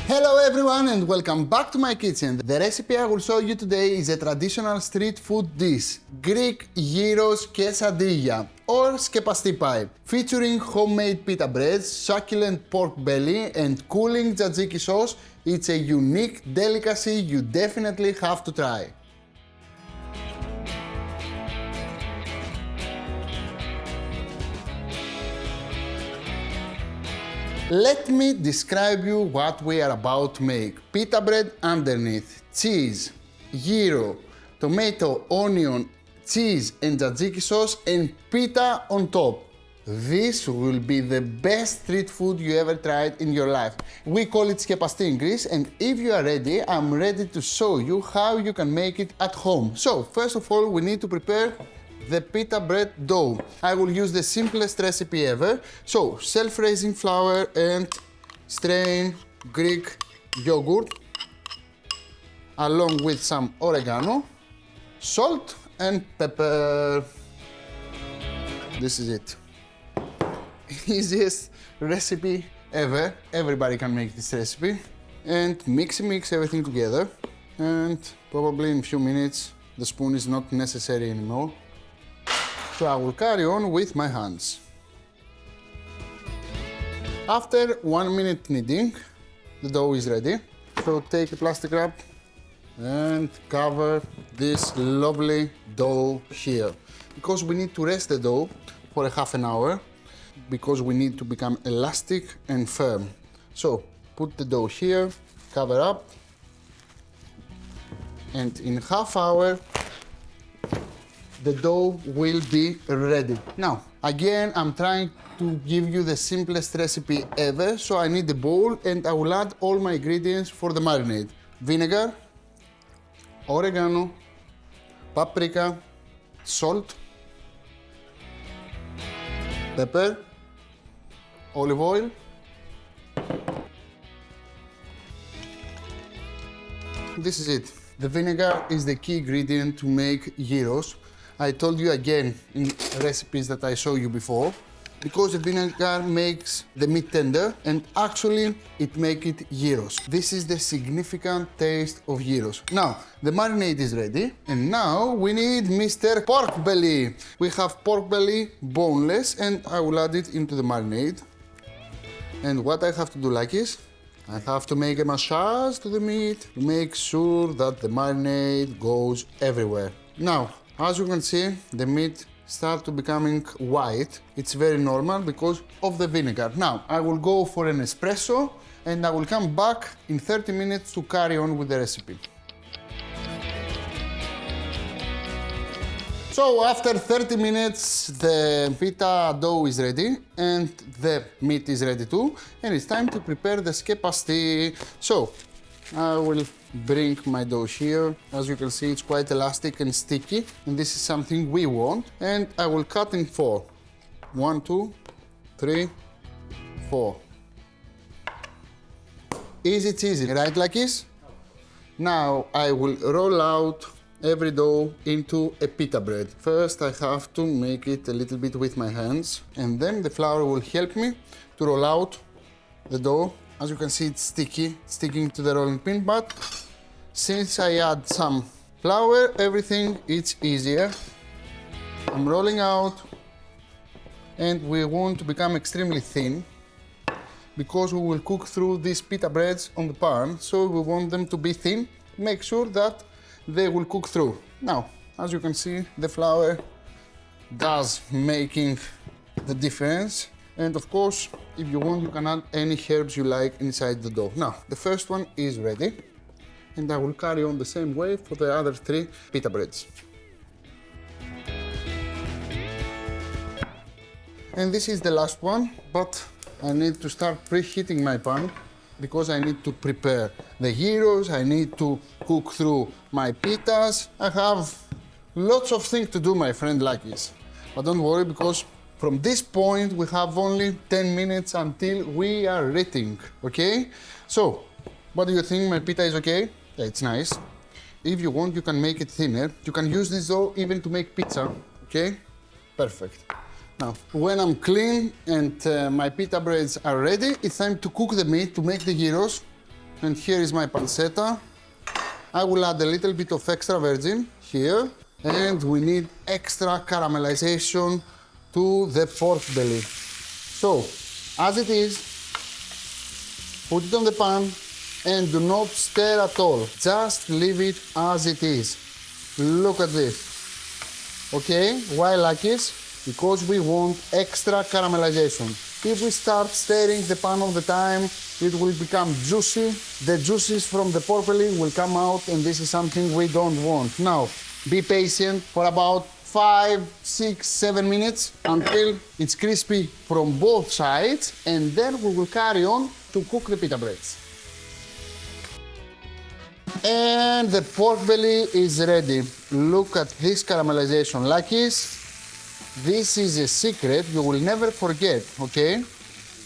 Hello everyone and welcome back to my kitchen. The recipe I will show you today is a traditional street food dish, Greek Gyros Quesadilla or Skepasti pie, featuring homemade pita breads, succulent pork belly and cooling tzatziki sauce. It's a unique delicacy you definitely have to try. Let me describe you what we are about to make. Pita bread underneath, cheese, gyro, tomato, onion, cheese and tzatziki sauce and pita on top. This will be the best street food you ever tried in your life. We call it Skepasti in Greece, and if you are ready, I'm ready to show you how you can make it at home. So, first of all, we need to prepare the pita bread dough. I will use the simplest recipe ever. So, self-raising flour and strained Greek yogurt, along with some oregano, salt and pepper. This is it. Easiest recipe ever. Everybody can make this recipe. And mix everything together. And probably in a few minutes, the spoon is not necessary anymore. So I will carry on with my hands. After 1 minute kneading, the dough is ready. So take a plastic wrap and cover this lovely dough here. Because we need to rest the dough for a half an hour, because we need to become elastic and firm. So put the dough here, cover up, and in half hour, the dough will be ready. Now, again, I'm trying to give you the simplest recipe ever, so I need a bowl and I will add all my ingredients for the marinade. Vinegar, oregano, paprika, salt, pepper, olive oil, this is it. The vinegar is the key ingredient to make gyros. I told you again in recipes that I showed you before, because the vinegar makes the meat tender and actually it makes it gyros. This is the significant taste of gyros. Now, the marinade is ready and now we need Mr. Pork Belly. We have pork belly, boneless, and I will add it into the marinade. And what I have to do like this, I have to make a massage to the meat to make sure that the marinade goes everywhere. Now, as you can see, the meat starts to becoming white. It's very normal because of the vinegar. Now, I will go for an espresso and I will come back in 30 minutes to carry on with the recipe. So after 30 minutes, the pita dough is ready and the meat is ready too, and it's time to prepare the skepasti. So I will bring my dough here. As you can see, it's quite elastic and sticky, and this is something we want. And I will cut in 4. 1, 2, 3, 4. Easy cheesy, right, like this? Now I will roll out every dough into a pita bread. First, I have to make it a little bit with my hands, and then the flour will help me to roll out the dough. As you can see, it's sticky, sticking to the rolling pin, but since I add some flour, everything is easier. I'm rolling out, and we want to become extremely thin because we will cook through these pita breads on the pan, so we want them to be thin. Make sure that they will cook through. Now, as you can see, the flour does making the difference. And of course, if you want, you can add any herbs you like inside the dough. Now, the first one is ready. And I will carry on the same way for the other 3 pita breads. And this is the last one, but I need to start preheating my pan because I need to prepare the gyros, I need to cook through my pitas. I have lots of things to do, my friend, like this. But don't worry, because from this point we have only 10 minutes until we are eating, okay? So, what do you think? My pita is okay? Yeah, it's nice. If you want, you can make it thinner. You can use this dough even to make pizza, okay? Perfect. Now, when I'm clean and my pita breads are ready, it's time to cook the meat to make the gyros. And here is my pancetta. I will add a little bit of extra virgin here. And we need extra caramelization to the pork belly. So, as it is, put it on the pan and do not stir at all. Just leave it as it is. Look at this. Okay, why like this? Because we want extra caramelization. If we start stirring the pan all the time, it will become juicy. The juices from the pork belly will come out, and this is something we don't want. Now, be patient for about 5, 6, 7 minutes until it's crispy from both sides, and then we will carry on to cook the pita breads. And the pork belly is ready. Look at this caramelization, Lakis. This is a secret you will never forget, okay?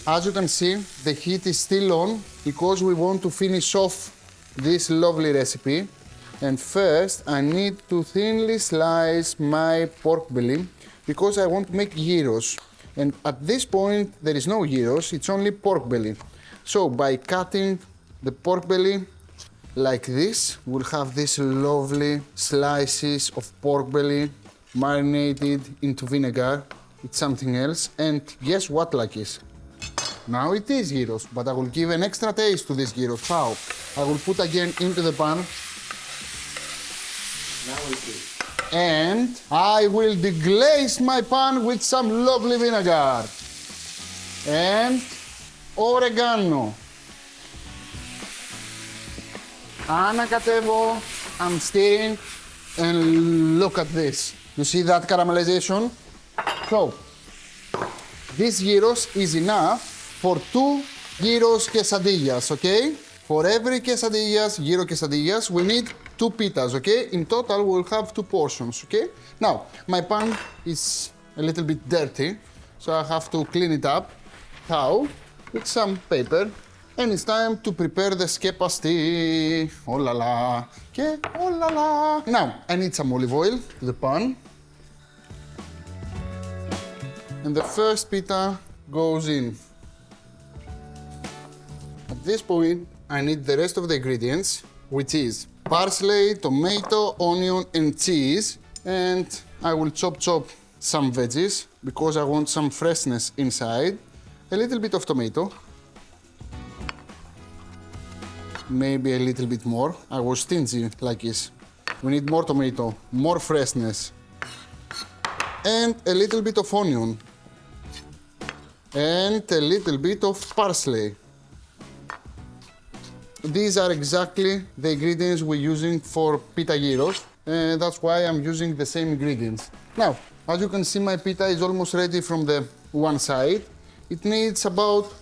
As you can see, the heat is still on because we want to finish off this lovely recipe. And first, I need to thinly slice my pork belly because I want to make gyros. And at this point, there is no gyros, it's only pork belly. So by cutting the pork belly like this, we'll have these lovely slices of pork belly marinated into vinegar. It's something else. And guess what, Lakis? Now it is gyros, but I will give an extra taste to this gyros. How? I will put again into the pan. Now it is. And I will deglaze my pan with some lovely vinegar. And oregano. Ανακατεύω, I'm stirring, and look at this. You see that caramelization? So, this gyros is enough for 2 gyros quesadillas, okay? For every gyro quesadillas, we need 2 pitas, okay? In total, we'll have 2 portions, okay? Now, my pan is a little bit dirty, so I have to clean it up. How? With some paper. And it's time to prepare the skepasti. Oh la la. Okay, oh la la. Now, I need some olive oil to the pan. And the first pita goes in. At this point, I need the rest of the ingredients, which is parsley, tomato, onion, and cheese. And I will chop some veggies because I want some freshness inside. A little bit of tomato. Maybe a little bit more. I was stingy like this. We need more tomato, more freshness. And a little bit of onion. And a little bit of parsley. These are exactly the ingredients we're using for pita gyros. And that's why I'm using the same ingredients. Now, as you can see, my pita is almost ready from the one side. It needs about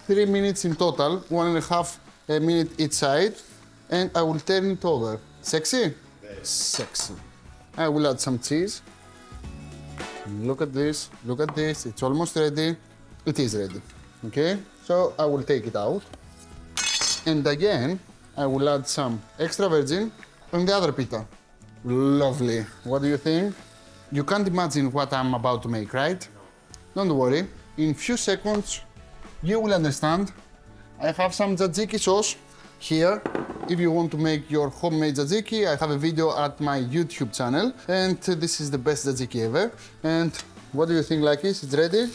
3 minutes in total, 1.5 minute each side, and I will turn it over. Sexy? Very. Sexy. I will add some cheese. Look at this, it's almost ready. It is ready, okay? So I will take it out. And again, I will add some extra virgin on the other pita. Lovely. What do you think? You can't imagine what I'm about to make, right? No. Don't worry. In few seconds, you will understand. I have some tzatziki sauce here. If you want to make your homemade tzatziki, I have a video at my YouTube channel, and this is the best tzatziki ever. And what do you think, like this? It's ready?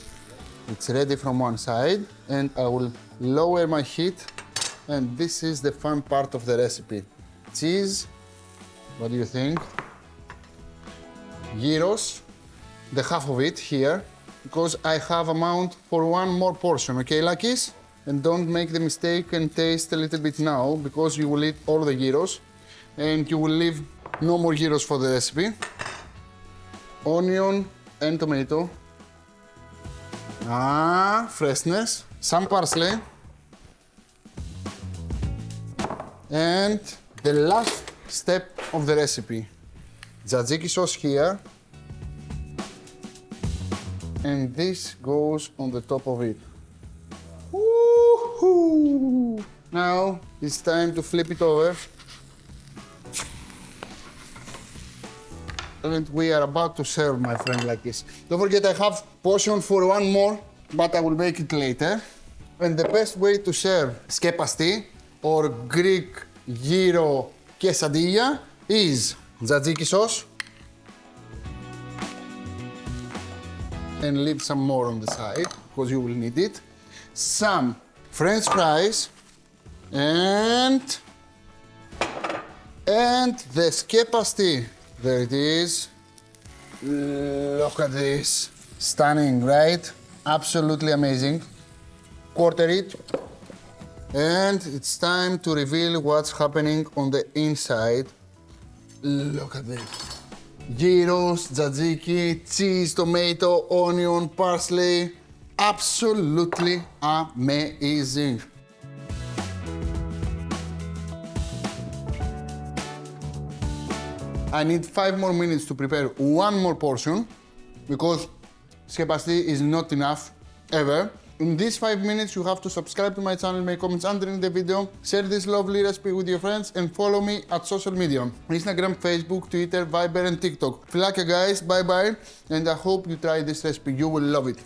It's ready from one side, and I will lower my heat, and this is the fun part of the recipe. Cheese, what do you think? Gyros, the half of it here, because I have amount for one more portion, okay, Lakis? And don't make the mistake and taste a little bit now, because you will eat all the gyros and you will leave no more gyros for the recipe. Onion and tomato. Freshness. Some parsley. And the last step of the recipe. Tzatziki sauce here. And this goes on the top of it. Woohoo! Now it's time to flip it over. And we are about to serve, my friend, like this. Don't forget, I have portion for one more, but I will make it later. And the best way to serve skepasti or Greek Gyros Quesadilla is tzatziki sauce. And leave some more on the side, because you will need it. Some French fries and the Skepasti. There it is. Look at this. Stunning, right? Absolutely amazing. Quarter it. And it's time to reveal what's happening on the inside. Look at this. Gyros, tzatziki, cheese, tomato, onion, parsley. Absolutely amazing. I need 5 more minutes to prepare one more portion because Skepasti is not enough ever. In these 5 minutes, you have to subscribe to my channel, make comments underneath the video, share this lovely recipe with your friends, and follow me at social media. Instagram, Facebook, Twitter, Viber, and TikTok. Φιλάκια guys, bye bye, and I hope you try this recipe. You will love it.